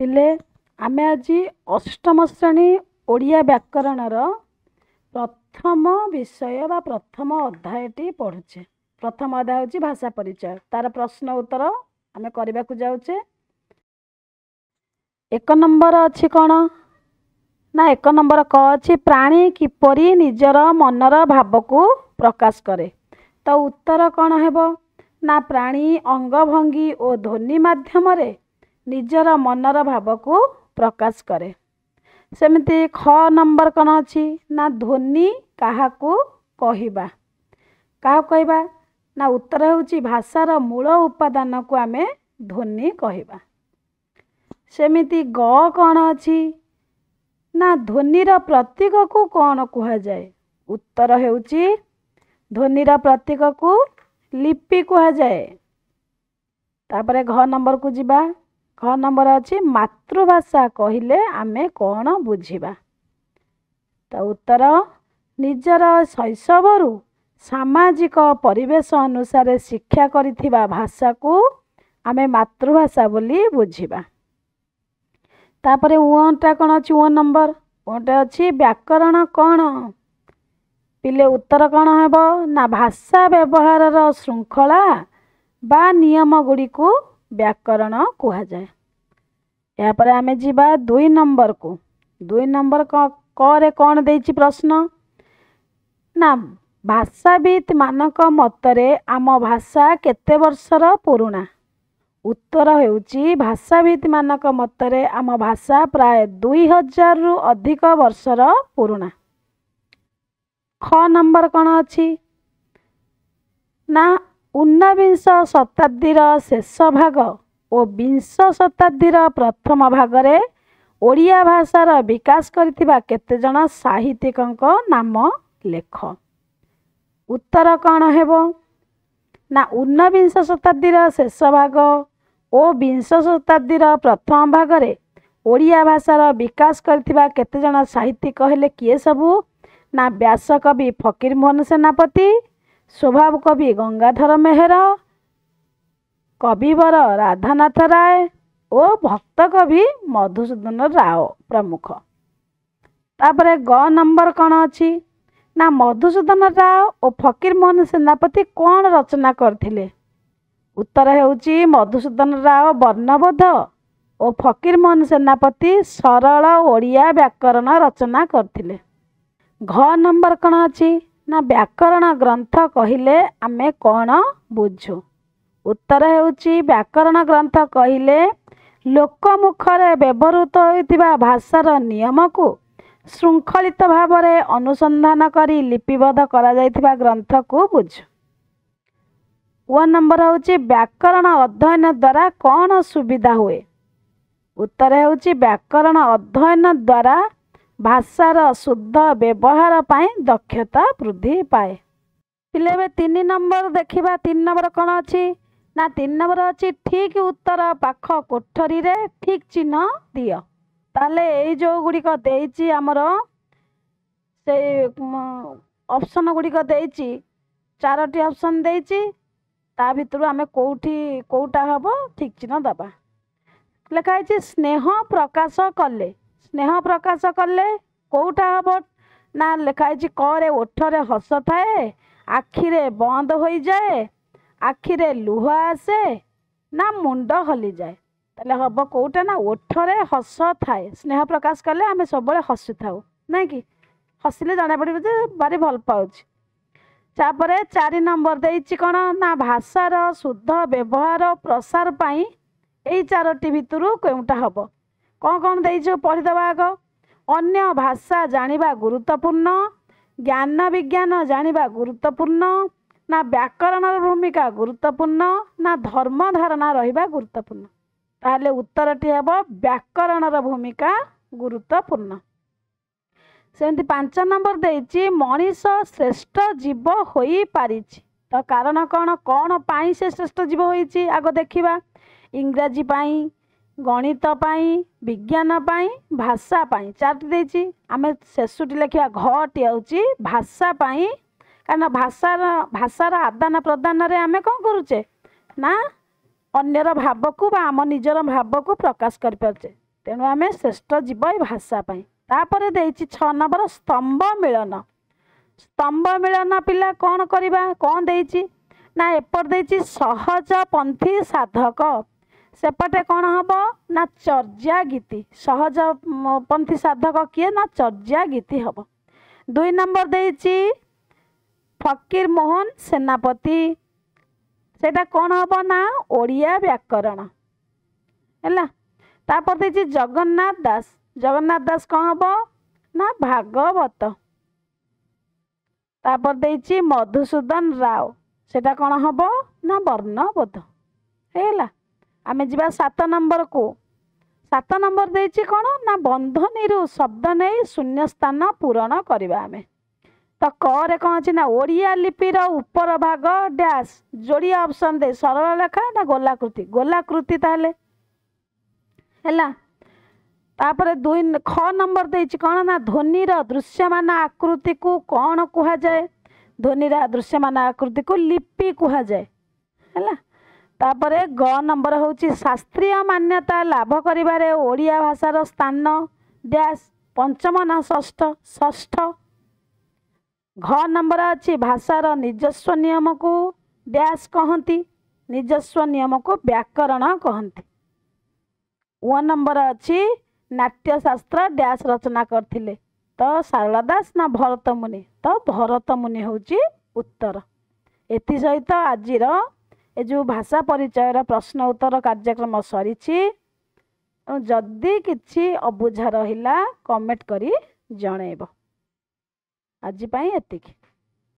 पिले आमे आज अष्टम श्रेणी ओडिया व्याकरणर प्रथम विषय बा प्रथम अध्यायटी पढ़ुचे। प्रथम अध्याय हूँ भाषा परिचय। तार प्रश्न उत्तर आम करने को जाऊे। एक नंबर अच्छी कौन ना एक नंबर क अच्छी प्राणी किपरि निजर मनर भाव को प्रकाश करे। तो उत्तर कौन हेब ना प्राणी अंगभंगी और ध्वनि माध्यम निजर मनर भाव को प्रकाश करे। सेमती ख नंबर कौन अच्छी ना ध्वनि काहाकू कहिबा। क्या कहबा ना उत्तर होची भाषार मूल उपादान को आमे ध्वनि कहबा। सेमिति ग कौन अच्छी ना ध्वनिर प्रतीक को कौन कह जाए। उत्तर हेउची ध्वनिर प्रतीक को लिपि कह जाए। तापरे घ नंबर को जिबा। घ नंबर अच्छी मातृभाषा कहिले आमे कौन बुझिबा। तो उत्तर निजर शैशवरु सामाजिक परिवेश अनुसार शिक्षा करिथिबा भाषा को आमे मातृभाषा बोली बुझिबा। तापरे उटा कौन अच्छी उ नंबर उटे अच्छी व्याकरण कौन पिले। उत्तर कौन हेब ना भाषा व्यवहार श्रृंखला बा नियम गुड़ी को व्याकरण कह जाए। यापर आमे जीवा दुई नंबर को। दुई नंबर क कौन देछि प्रश्न ना भाषाविद मानक मतरे आम भाषा केते वर्षर पुरुणा। उत्तर हेउची भाषाविद मानक मतरे आम भाषा प्राय 2000 रु अधिक वर्षर पुरुणा। ख नंबर कौन अच्छी ना 19 शताब्दीर शेष भाग और 20 शताब्दीर प्रथम भागरे ओडिया भाषार विकास करथिबा केते जण साहित्यिकंक नाम लेख। उत्तर कौन हेब ना 19 शताब्दीर शेष भाग और 20 शताब्दीर प्रथम भागरे ओडिया भाषार विकास करथिबा केते जण साहित्यिक हेले किए सबू ना व्यास कवि फकीर मोहन सेनापति, स्वभाव कवि गंगाधर मेहर, कविवर राधानाथ राय और भक्त कवि मधुसूदन राव प्रमुख। तापरे ग नंबर कौन अच्छी ना मधुसूदन राव और फकीर मोहन सेनापति कौन रचना करथिले। उत्तर हेउची मधुसूदन राव वर्णबोध और फकीर मोहन सेनापति सरल ओडिया व्याकरण रचना करथिले। घ नंबर कौन अच्छी ना व्याकरण ग्रंथ कहिले आमे कौन बुझु। उत्तर हेउची व्याकरण ग्रंथ कहिले लोकमुखरे व्यवहृत होइतिबा भाषार नियम को श्रृंखलित भाव में अनुसंधान करी लिपिबद्ध करा जाइतिबा ग्रंथ को बुझु। व नंबर होची व्याकरण अध्ययन द्वारा कौन सुविधा हुए। उत्तर हेउची व्याकरण अध्ययन द्वारा भाषार शुद्ध व्यवहार पाई दक्षता वृद्धि पाए। पिले 3 नंबर देखिबा। 3 नंबर कौन अच्छी ना 3 नंबर अच्छी ठीक उत्तर पाख कोठरी रे ठीक चिन्ह दियो। ताले ए जो गुड़िक देइची हमर से ऑप्शन गुड़िक देइची 4टी ऑप्शन देइची। ता भितरु आमे कोउटा हबो ठीक चिन्ह दबा। लेखा है स्नेह प्रकाश कले। स्नेह प्रकाश कले कोउटा हबो ना लेखा है करे ओठरे हस थाए, आखिरे बंद हो जाए, आखिरे लुह आसे ना मुंड हली जाए। ताले हबो कोउटा ना ओठरे हस थाए। स्नेह प्रकाश कले आमे सब हसी थाउ ना कि हसिले जाना पड़े जे बारी भल पाउछ। तापरे 4 नंबर देइछि कोन ना भाषार शुद्ध व्यवहार प्रसार पाई एई 4टी भितरु केउटा हबो। कौन देइछो पढ़ी दबा आग। अन्य भाषा जानिबा गुरुत्वपूर्ण, ज्ञान विज्ञान जानिबा गुरुत्वपूर्ण, ना व्याकरणर भूमिका गुरुत्वपूर्ण, ना धर्म धारणा रहिबा गुरुत्वपूर्ण। ताहले उत्तरटी हेबो व्याकरणर भूमिका गुरुत्वपूर्ण। सेमती 5 नंबर देइछि मनीष श्रेष्ठ जीव होई पारिछि। तो कारण कौन कौन पाई से श्रेष्ठ जीव होइछि आग देखिबा। इंग्राजी पाई, गणित पाई, विज्ञान पाई, भाषा पाई 4टी देइछि। आमे शेषटी लेखिया घटी आउछि भाषा पाई। कारण भाषार आदान प्रदान रे आमे कौन करूचे ना अन्यर भाव को बा आम निजर भाव को प्रकाश कर पारछे। तेणु आम श्रेष्ठ जीव ए भाषा पाई। तापर देइछि 6 नंबर स्तंभ मिलन। स्तंभ मिलन पिला कौन करवा कौन देइछि ना एपट देइछि सहज पंथी साधक सेपटे कौन हम ना चर्या गीति। सहज पंथी साधक किए ना चर्या गीति हम। 2 नंबर देइछि फकीर मोहन सेनापति सेटा कौन हम ना ओडिया व्याकरण है। तापर देइछि जगन्नाथ दास। जगन्नाथ दास कौन हम ना भागवत। तापर देइछि मधुसूदन राव सेटा कौन हम ना वर्णबोध है। आमे जीवा 7 नंबर को। 7 नंबर देइछि कौन ना बंधनी शब्द नहीं शून्य स्थान पूरण करवा आमे। तो क कौन अच्छी ना ओडिया लिपिर उपर भाग डैश जोड़िया ऑप्शन दे सरल लेखा ना गोलाकृति। गोलाकृति ताले है। तापर 2 ख नंबर देइछि कौन ना ध्वनिर दृश्यमान आकृति को कौन कुहा जाए। ध्वनिर दृश्यमान आकृति को लिपि कुहा जाए है। तापर ग नंबर होची शास्त्रीय मान्यता लाभ करिबारे ओडिया भाषार स्थान डैश पंचम ना षष्ठ। षष्ठ। घ नंबर अच्छी भाषार निजस्व नियम को डैश कहती। निजस्व नियम को व्याकरण कहती। व नंबर अच्छी नाट्यशास्त्र डैश रचना करथिले तो सारला दास ना भरत मुनि। तो भरत मुनि होची उत्तर। एथि सहित आजिर ए जो भाषा परिचयर प्रश्न उत्तर कार्यक्रम सरी। जदि किछि अबुझा रहिला कमेंट करी जणैब। आज पई एतिकी।